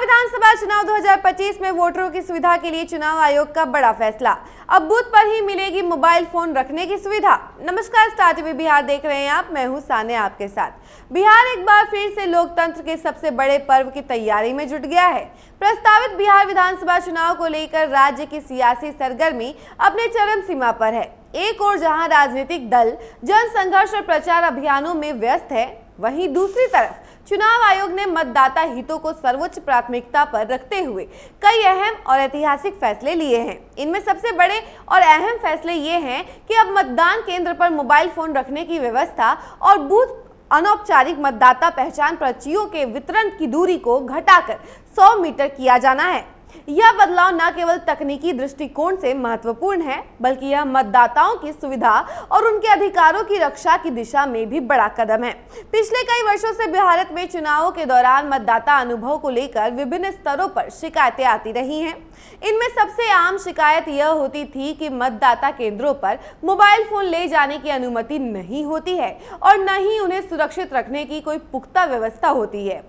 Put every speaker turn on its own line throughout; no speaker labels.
विधानसभा चुनाव 2025 में वोटरों की सुविधा के लिए चुनाव आयोग का बड़ा फैसला। अब बूथ पर ही मिलेगी मोबाइल फोन रखने की सुविधा। नमस्कार, स्टार टीवी बिहार देख रहे हैं आप। मैं हूं सान्या आपके साथ। बिहार एक बार फिर से लोकतंत्र के सबसे बड़े पर्व की तैयारी में जुट गया है। प्रस्तावित बिहार विधानसभा चुनाव को लेकर राज्य की सियासी सरगर्मी अपने चरम सीमा पर है। एक ओर जहां राजनीतिक दल जन संघर्ष और प्रचार अभियानों में व्यस्त है, वहीं दूसरी तरफ चुनाव आयोग ने मतदाता हितों को सर्वोच्च प्राथमिकता पर रखते हुए कई अहम और ऐतिहासिक फैसले लिए हैं। इनमें सबसे बड़े और अहम फैसले ये हैं कि अब मतदान केंद्र पर मोबाइल फोन रखने की व्यवस्था और बूथ अनौपचारिक मतदाता पहचान पर्चियों के वितरण की दूरी को घटाकर 100 मीटर किया जाना है। यह बदलाव न केवल तकनीकी दृष्टिकोण से महत्वपूर्ण है, बल्कि यह मतदाताओं की सुविधा और उनके अधिकारों की रक्षा की दिशा में भी बड़ा कदम है। पिछले कई वर्षों से भारत में चुनावों के दौरान मतदाता अनुभव को लेकर विभिन्न स्तरों पर शिकायतें आती रही हैं। इनमें सबसे आम शिकायत यह होती थी कि मतदाता केंद्रों पर मोबाइल फोन ले जाने की अनुमति नहीं होती है और न ही उन्हें सुरक्षित रखने की कोई पुख्ता व्यवस्था होती है।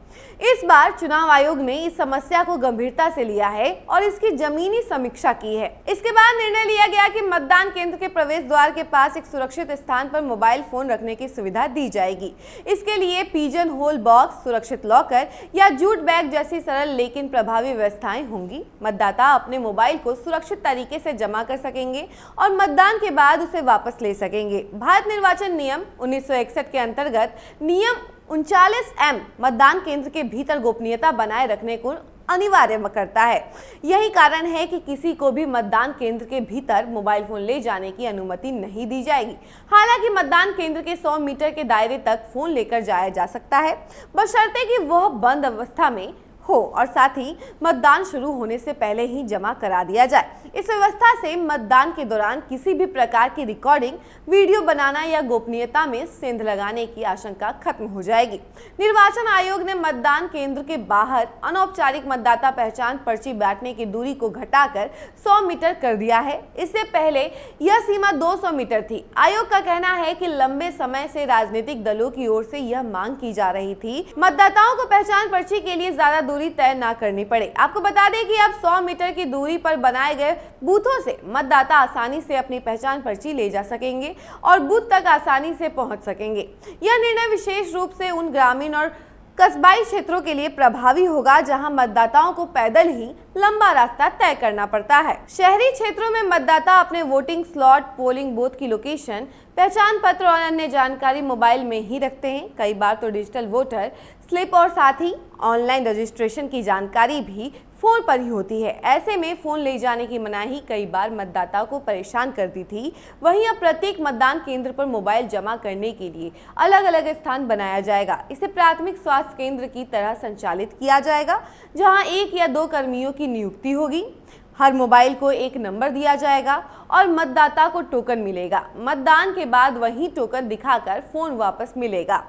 इस बार चुनाव आयोग ने इस समस्या को गंभीरता से लिया है और इसकी जमीनी समीक्षा की है। इसके बाद निर्णय लिया गया कि मतदान केंद्र के प्रवेश द्वार के पास एक सुरक्षित स्थान पर मोबाइल फोन रखने की सुविधा दी जाएगी। इसके लिए पिजन होल बॉक्स, सुरक्षित लॉकर या जूट बैग जैसी सरल लेकिन प्रभावी व्यवस्थाएं होंगी। मतदाता अपने मोबाइल को सुरक्षित तरीके से जमा कर सकेंगे और मतदान के बाद उसे वापस ले सकेंगे। भारत निर्वाचन नियम 1961 के अंतर्गत नियम 39M मतदान केंद्र के भीतर गोपनीयता बनाए रखने को अनिवार्य करता है। यही कारण है कि किसी को भी मतदान केंद्र के भीतर मोबाइल फोन ले जाने की अनुमति नहीं दी जाएगी। हालांकि मतदान केंद्र के 100 मीटर के दायरे तक फोन लेकर जाया जा सकता है, बशर्ते कि वह बंद अवस्था में हो और साथ ही मतदान शुरू होने से पहले ही जमा करा दिया जाए। इस व्यवस्था से मतदान के दौरान किसी भी प्रकार की रिकॉर्डिंग, वीडियो बनाना या गोपनीयता में सेंध लगाने की आशंका खत्म हो जाएगी। निर्वाचन आयोग ने मतदान केंद्र के बाहर अनौपचारिक मतदाता पहचान पर्ची बांटने की दूरी को घटाकर 100 मीटर कर दिया है। इससे पहले यह सीमा 200 मीटर थी। आयोग का कहना है कि लंबे समय से राजनीतिक दलों की ओर से यह मांग की जा रही थी मतदाताओं को पहचान पर्ची के लिए ज्यादा दूरी तय न करनी पड़े। आपको बता दें कि अब 100 मीटर की दूरी पर बनाए गए बूथों से मतदाता आसानी से अपनी पहचान पर्ची ले जा सकेंगे और बूथ तक आसानी से पहुंच सकेंगे। यह निर्णय विशेष रूप से उन ग्रामीण और कस्बाई क्षेत्रों के लिए प्रभावी होगा जहां मतदाताओं को पैदल ही लंबा रास्ता तय करना पड़ता है। शहरी क्षेत्रों में मतदाता अपने वोटिंग स्लॉट, पोलिंग बूथ की लोकेशन, पहचान पत्र और अन्य जानकारी मोबाइल में ही रखते हैं। कई बार तो डिजिटल वोटर स्लिप और साथ ही ऑनलाइन रजिस्ट्रेशन की जानकारी भी फोन पर ही होती है। ऐसे में फोन ले जाने की मनाही कई बार मतदाताओं को परेशान करती थी। वहीं अब प्रत्येक मतदान केंद्र पर मोबाइल जमा करने के लिए अलग अलग स्थान बनाया जाएगा। इसे प्राथमिक स्वास्थ्य केंद्र की तरह संचालित किया जाएगा, जहां 1 या 2 कर्मियों की नियुक्ति होगी। हर मोबाइल को एक नंबर दिया जाएगा और मतदाता को टोकन मिलेगा। मतदान के बाद वही टोकन दिखाकर फोन वापस मिलेगा।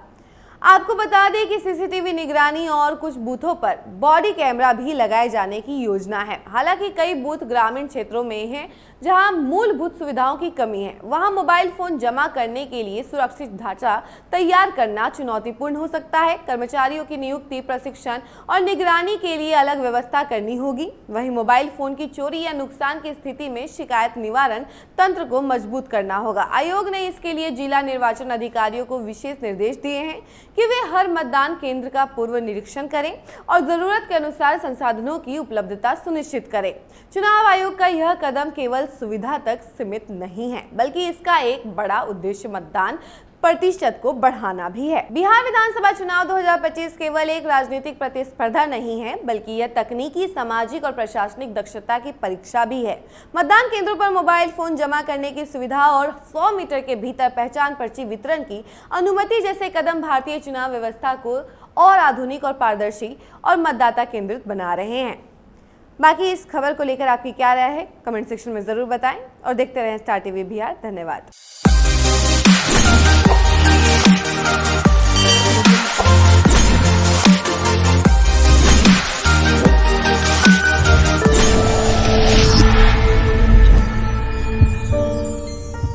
आपको बता दें कि सीसीटीवी निगरानी और कुछ बूथों पर बॉडी कैमरा भी लगाए जाने की योजना है। हालांकि कई बूथ ग्रामीण क्षेत्रों में हैं जहां मूलभूत सुविधाओं की कमी है। वहां मोबाइल फोन जमा करने के लिए सुरक्षित ढांचा तैयार करना चुनौतीपूर्ण हो सकता है। कर्मचारियों की नियुक्ति, प्रशिक्षण और निगरानी के लिए अलग व्यवस्था करनी होगी। वहीं मोबाइल फोन की चोरी या नुकसान की स्थिति में शिकायत निवारण तंत्र को मजबूत करना होगा। आयोग ने इसके लिए जिला निर्वाचन अधिकारियों को विशेष निर्देश दिए हैं कि वे हर मतदान केंद्र का पूर्व निरीक्षण करें और जरूरत के अनुसार संसाधनों की उपलब्धता सुनिश्चित करें। चुनाव आयोग का यह कदम केवल सुविधा तक सीमित नहीं है, बल्कि इसका एक बड़ा उद्देश्य मतदान प्रतिशत को बढ़ाना भी है। बिहार विधानसभा चुनाव 2025 केवल एक राजनीतिक प्रतिस्पर्धा नहीं है, बल्कि यह तकनीकी, सामाजिक और प्रशासनिक दक्षता की परीक्षा भी है। मतदान केंद्रों पर मोबाइल फोन जमा करने की सुविधा और 100 मीटर के भीतर पहचान पर्ची वितरण की अनुमति जैसे कदम भारतीय चुनाव व्यवस्था को और आधुनिक और पारदर्शी और मतदाता केंद्रित बना रहे हैं। बाकी इस खबर को लेकर आपकी क्या राय है, कमेंट सेक्शन में जरूर बताएं और देखते रहें स्टार टीवी बिहार। धन्यवाद।